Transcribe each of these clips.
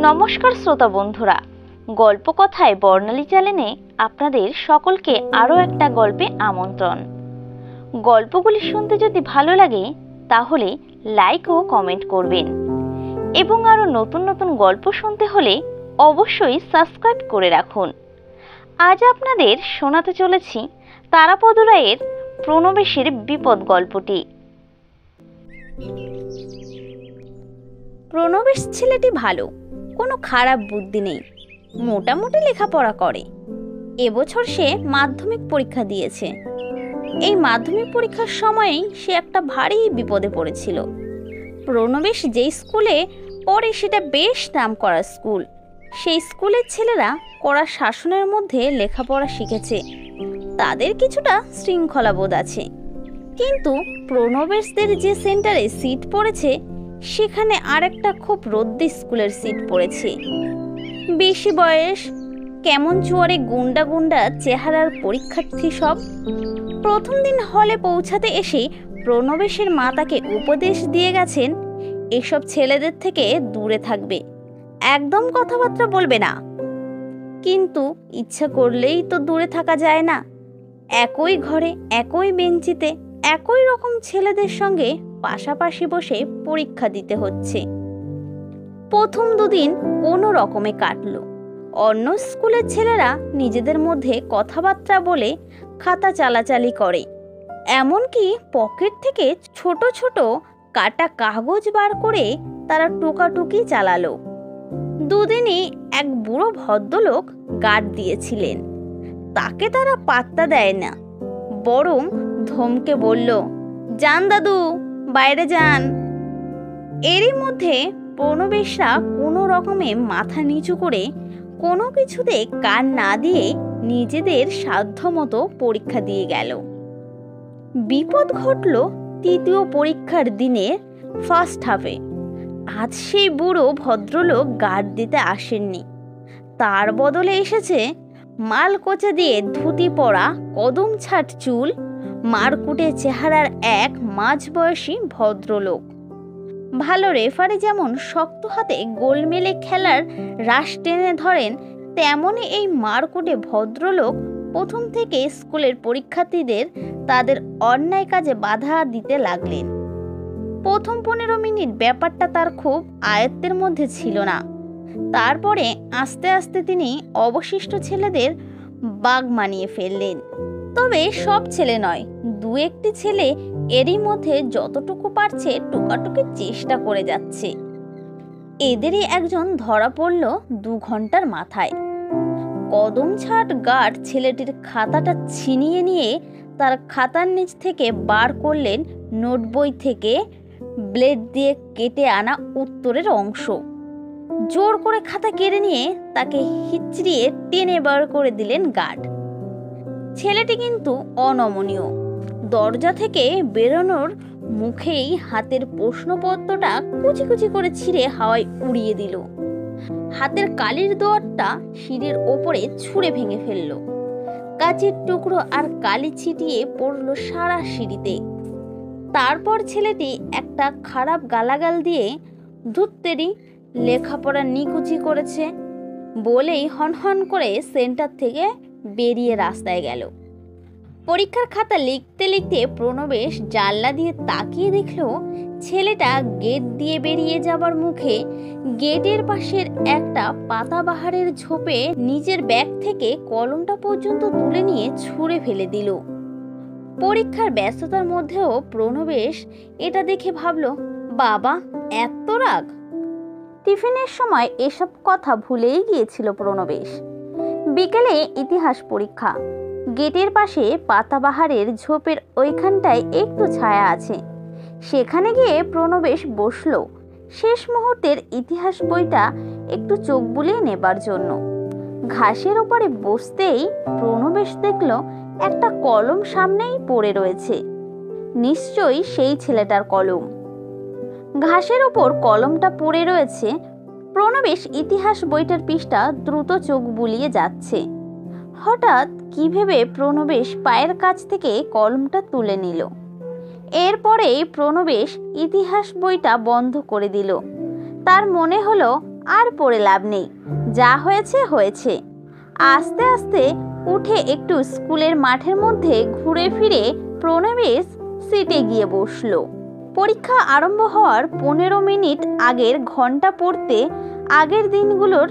নমস্কার শ্রোতা বন্ধুরা, গল্প কথায় বর্ণালী চ্যানেলে আপনাদের সকলকে আরও একটা গল্পে আমন্ত্রণ। গল্পগুলি শুনতে যদি ভালো লাগে তাহলে লাইক ও কমেন্ট করবেন এবং আরও নতুন নতুন গল্প শুনতে হলে অবশ্যই সাবস্ক্রাইব করে রাখুন। আজ আপনাদের শোনাতে চলেছি তারাপদ রায়ের প্রণবেশের বিপদ গল্পটি। প্রণবেশ ছেলেটি ভালো, কোনো খারাপ বুদ্ধি নেই, মোটামুটি লেখাপড়া করে। এবছর সে মাধ্যমিক পরীক্ষা দিয়েছে। এই মাধ্যমিক পরীক্ষার সময়েই সে একটা ভারী বিপদে পড়েছিল। প্রণবেশ যেই স্কুলে পড়ে সেটা বেশ নামকরা স্কুল। সেই স্কুলের ছেলেরা কড়া শাসনের মধ্যে লেখাপড়া শিখেছে, তাদের কিছুটা শৃঙ্খলাবোধ আছে। কিন্তু প্রণবেশদের যে সেন্টারে সিট পড়েছে সেখানে আরেকটা খুব রদ্দি স্কুলের সিট পড়েছে। বেশি বয়স, কেমন চুয়ারে গুন্ডা গুন্ডা চেহারার পরীক্ষার্থী সব। প্রথম দিন হলে পৌঁছাতে এসে প্রণবেশের মা তাকে উপদেশ দিয়ে গেছেন, এসব ছেলেদের থেকে দূরে থাকবে, একদম কথাবার্তা বলবে না। কিন্তু ইচ্ছা করলেই তো দূরে থাকা যায় না। একই ঘরে, একই বেঞ্চিতে, একই রকম ছেলেদের সঙ্গে পাশাপাশি বসে পরীক্ষা দিতে হচ্ছে। প্রথম দুদিন কোনো রকমে কাটলো। অন্য স্কুলের ছেলেরা নিজেদের মধ্যে কথাবার্তা বলে খাতা চালাচালি করে, এমনকি পকেট থেকে ছোট ছোট কাটা কাগজ বার করে তারা টোকাটুকি চালালো। দুদিনই এক বুড়ো ভদ্রলোক গার্ড দিয়েছিলেন, তাকে তারা পাত্তা দেয় না, বরং ধমকে বলল, যান দাদু, বাইরে যান। এরই মধ্যে প্রণবেশরা কোনো রকমে মাথা নিচু করে কোনো কিছুতে কান না দিয়ে নিজেদের সাধ্যমতো পরীক্ষা দিয়ে গেল। বিপদ ঘটল তৃতীয় পরীক্ষার দিনে ফার্স্ট হাফে। আজ সেই বুড়ো ভদ্রলোক গার্ড দিতে আসেননি, তার বদলে এসেছে মালকোচা দিয়ে ধুতি পরা, কদম ছাট চুল, মারকুটে চেহারার এক মাঝবয়সী ভদ্রলোক। ভালো রেফারি যেমন শক্ত হাতে গোল মেলে খেলার রাশ টেনে ধরেন, তেমনই এই মারকুটে ভদ্রলোক প্রথম থেকে স্কুলের পরীক্ষার্থীদের তাদের অন্যায় কাজে বাধা দিতে লাগলেন। প্রথম 15 মিনিট ব্যাপারটা তার খুব আয়ত্তের মধ্যে ছিল না। তারপরে আস্তে আস্তে তিনি অবশিষ্ট ছেলেদের বাগ মানিয়ে ফেললেন। তবে সব ছেলে নয়, দু একটি ছেলে এরই মধ্যে যতটুকু পারছে টোকাটুকির চেষ্টা করে যাচ্ছে। এদেরই একজন ধরা পড়ল 2 ঘন্টার মাথায়। কদম ছাট গার্ড ছেলেটির খাতাটা ছিনিয়ে নিয়ে তার খাতার নিচ থেকে বার করলেন নোট বই থেকে ব্লেড দিয়ে কেটে আনা উত্তরের অংশ। জোর করে খাতা কেড়ে নিয়ে তাকে হিচড়িয়ে টেনে বার করে দিলেন গার্ড। ছেলেটি কিন্তু অনমনীয়। দরজা থেকে বেরোনোর মুখেই হাতের প্রশ্নপত্রটা কুচি কুচি করে ছিঁড়ে হাওয়ায় উড়িয়ে দিল। হাতের কালির দোয়ারটা সিঁড়ির ওপরে ছুঁড়ে ভেঙে ফেলল। কাঁচের টুকরো আর কালি ছিটিয়ে পড়ল সারা সিঁড়িতে। তারপর ছেলেটি একটা খারাপ গালাগাল দিয়ে ধুত্তেরি লেখাপড়া নিকুচি করেছে বলেই হনহন করে সেন্টার থেকে বেরিয়ে রাস্তায় গেল। পরীক্ষার খাতা লিখতে লিখতে প্রণবেশ জানলা দিয়ে তাকিয়ে দেখল ছেলেটা গেট দিয়ে বেরিয়ে যাবার মুখে গেটের পাশের একটা পাতাবাহারের ঝোপে নিজের ব্যাগ থেকে কলমটা পর্যন্ত তুলে নিয়ে ছুঁড়ে ফেলে দিল। পরীক্ষার ব্যস্ততার মধ্যেও প্রণবেশ এটা দেখে ভাবল, বাবা, এত রাগ! টিফিনের সময় এসব কথা ভুলেই গিয়েছিল প্রণবেশ। বিকেলে ইতিহাস পরীক্ষা। গেটের পাশে পাতাবাহারের ঝোপের ওইখানটায় একটু ছায়া আছে, সেখানে গিয়ে প্রণবেশ বসল শেষ মুহূর্তের ইতিহাস বইটা একটু চোখ বুলিয়ে নেবার জন্য। ঘাসের ওপরে বসতেই প্রণবেশ দেখল একটা কলম সামনেই পড়ে রয়েছে। নিশ্চয়ই সেই ছেলেটার কলম। ঘাসের ওপর কলমটা পড়ে রয়েছে। প্রণবেশ ইতিহাস বইটার পৃষ্ঠা দ্রুত চোখ বুলিয়ে যাচ্ছে। হঠাৎ কি ভেবে প্রণবেশ পায়ের কাছ থেকে কলমটা তুলে নিল। এরপরেই প্রণবেশ ইতিহাস বইটা বন্ধ করে দিল। তার মনে হলো আর পড়ে লাভ নেই, যা হয়েছে হয়েছে। আস্তে আস্তে উঠে একটু স্কুলের মাঠের মধ্যে ঘুরে ফিরে প্রণবেশ সিটে গিয়ে বসলো। পরীক্ষা আরম্ভ হওয়ার 15 মিনিট আগের ঘন্টা পড়তে আগের দিনগুলোর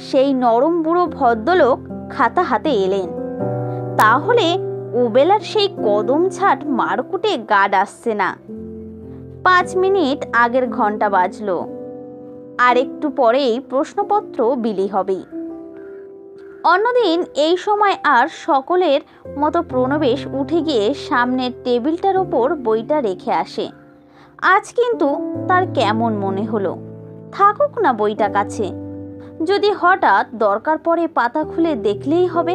সেই নরম বুড়ো ভদ্রলোক খাতা হাতে এলেন। তাহলে ওবেলার সেই কদম ছাট মারকুটে গার্ড আসছে না। 5 মিনিট আগের ঘন্টা বাজলো। আর একটু পরেই প্রশ্নপত্র বিলি হবে। অন্যদিন এই সময় আর সকলের মতো প্রণবেশ উঠে গিয়ে সামনের টেবিলটার ওপর বইটা রেখে আসে। আজ কিন্তু তার কেমন মনে হলো, থাকুক না বইটা কাছে, যদি হঠাৎ দরকার পড়ে পাতা খুলে দেখলেই হবে।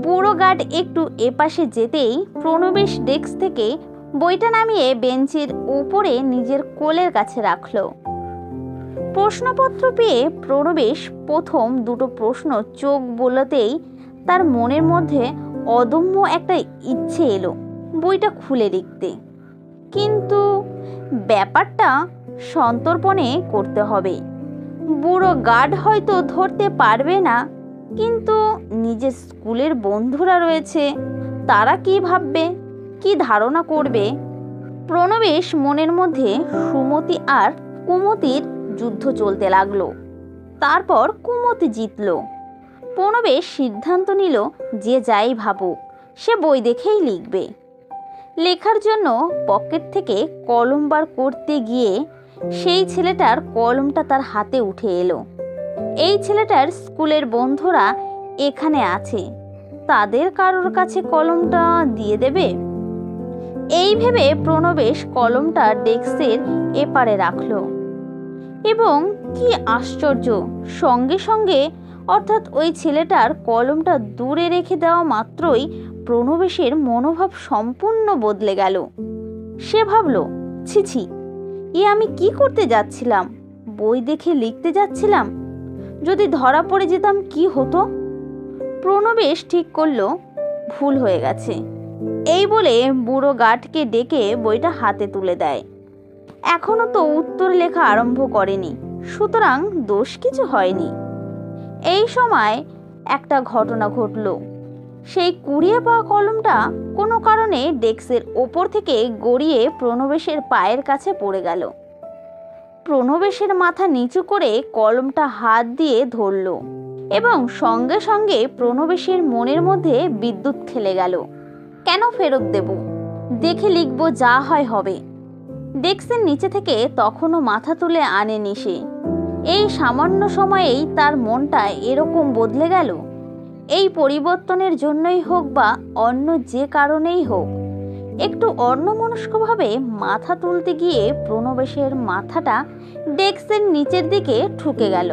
বুড়ো গার্ড একটু এপাশে যেতেই প্রণবেশ ডেস্ক থেকে বইটা নামিয়ে বেঞ্চের উপরে নিজের কোলের কাছে রাখলো। প্রশ্নপত্র পেয়ে প্রণবেশ প্রথম দুটো প্রশ্ন চোখ বোলাতেই তার মনের মধ্যে অদম্য একটা ইচ্ছে এলো বইটা খুলে দেখতে। কিন্তু ব্যাপারটা সন্তর্পণে করতে হবে। বুড়ো গার্ড হয়তো ধরতে পারবে না, কিন্তু নিজের স্কুলের বন্ধুরা রয়েছে, তারা কি ভাববে, কি ধারণা করবে। প্রণবেশ মনের মধ্যে সুমতি আর কুমতির যুদ্ধ চলতে লাগলো। তারপর কুমতি জিতল। প্রণবেশ সিদ্ধান্ত নিল যে যাই ভাবুক সে বই দেখেই লিখবে। লেখার জন্য পকেট থেকে কলম বার করতে গিয়ে সেই ছেলেটার কলমটা তার হাতে উঠে এলো। এই ছেলেটার স্কুলের বন্ধুরা এখানে আছে, তাদের কারোর কাছে কলমটা দিয়ে দেবে। এই ভেবে প্রণবেশ কলমটা ডেস্কের এপারে রাখলো। এবং কি আশ্চর্য, সঙ্গে সঙ্গে অর্থাৎ ওই ছেলেটার কলমটা দূরে রেখে দেওয়া মাত্রই প্রণবেশের মনোভাব সম্পূর্ণ বদলে গেল। সে ভাবল, ছি ছি, আমি কি করতে যাচ্ছিলাম? বই দেখে লিখতে যাচ্ছিলাম, যদি ধরা পড়ে যেতাম কি হতো? প্রণবেশ ঠিক করলো ভুল হয়ে গেছে। এই বলে বুড়ো গার্ডকে ডেকে বইটা হাতে তুলে দেয়। এখনো তো উত্তর লেখা আরম্ভ করেনি, সুতরাং দোষ কিছু হয়নি। এই সময় একটা ঘটনা ঘটল। সেই কুড়িয়ে পাওয়া কলমটা কোনো কারণে ডেস্কের ওপর থেকে গড়িয়ে প্রণবেশের পায়ের কাছে পড়ে গেল। প্রণবেশের মাথা নিচু করে কলমটা হাত দিয়ে ধরল এবং সঙ্গে সঙ্গে প্রণবেশের মনের মধ্যে বিদ্যুৎ খেলে গেল। কেন ফেরত দেব? দেখে লিখব, যা হয় হবে। ডেস্কের নিচে থেকে তখনও মাথা তুলে আনেনি সে। এই সামান্য সময়েই তার মনটা এরকম বদলে গেল। এই পরিবর্তনের জন্যই হোক বা অন্য যে কারণেই হোক, একটু অন্যমনস্কভাবে মাথা তুলতে গিয়ে প্রণবেশের মাথাটা ডেস্কের নিচের দিকে ঠুকে গেল।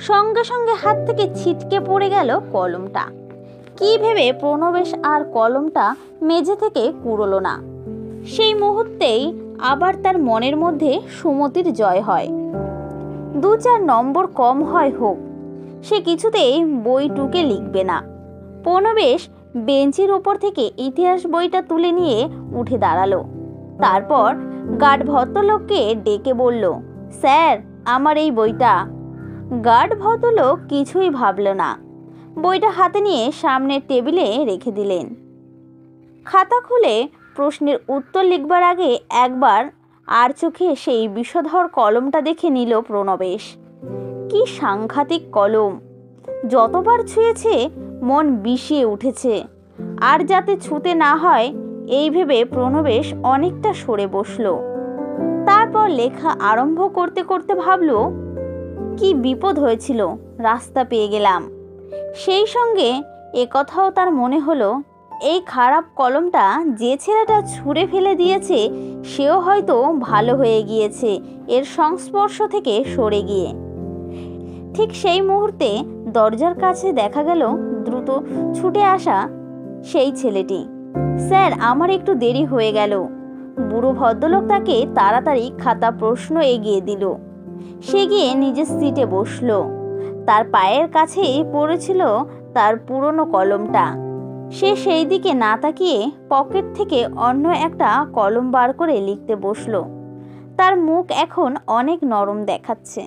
সঙ্গে সঙ্গে হাত থেকে ছিটকে পড়ে গেল কলমটা। কি ভেবে প্রণবেশ আর কলমটা মেঝে থেকে কুড়োলো না। সেই মুহূর্তেই আবার তার মনের মধ্যে সুমতির জয় হয়। 2-4 নম্বর কম হয় হোক, সে কিছুতেই বইটুকে লিখবে না। প্রণবেশ বেঞ্চের উপর থেকে ইতিহাস বইটা তুলে নিয়ে উঠে দাঁড়ালো। তারপর গার্ড ভদ্রলোককে ডেকে বলল, স্যার, আমার এই বইটা। গার্ড ভদ্রলোক কিছুই ভাবল না, বইটা হাতে নিয়ে সামনের টেবিলে রেখে দিলেন। খাতা খুলে প্রশ্নের উত্তর লিখবার আগে একবার আর চোখে সেই বিষধর কলমটা দেখে নিল প্রণবেশ। কি সাংঘাতিক কলম! যতবার ছুঁয়েছে মন বিষিয়ে উঠেছে। আর যাতে ছুঁতে না হয় এই ভেবে প্রণবেশ অনেকটা সরে বসল। তারপর লেখা আরম্ভ করতে করতে ভাবল, কি বিপদ হয়েছিল, রাস্তা পেয়ে গেলাম। সেই সঙ্গে একথাও তার মনে হলো, এই খারাপ কলমটা যে ছেলেটা ছুঁড়ে ফেলে দিয়েছে সেও হয়তো ভালো হয়ে গিয়েছে এর সংস্পর্শ থেকে সরে গিয়ে। ঠিক সেই মুহূর্তে দরজার কাছে দেখা গেল দ্রুত ছুটে আসা সেই ছেলেটি। স্যার, আমার একটু দেরি হয়ে গেল। বুড়ো ভদ্রলোক তাকে তাড়াতাড়ি খাতা প্রশ্ন এগিয়ে দিল। সে গিয়ে নিজের সিটে বসল। তার পায়ের কাছেই পড়েছিল তার পুরনো কলমটা। সে সেই দিকে না তাকিয়ে পকেট থেকে অন্য একটা কলম বার করে লিখতে বসল। তার মুখ এখন অনেক নরম দেখাচ্ছে।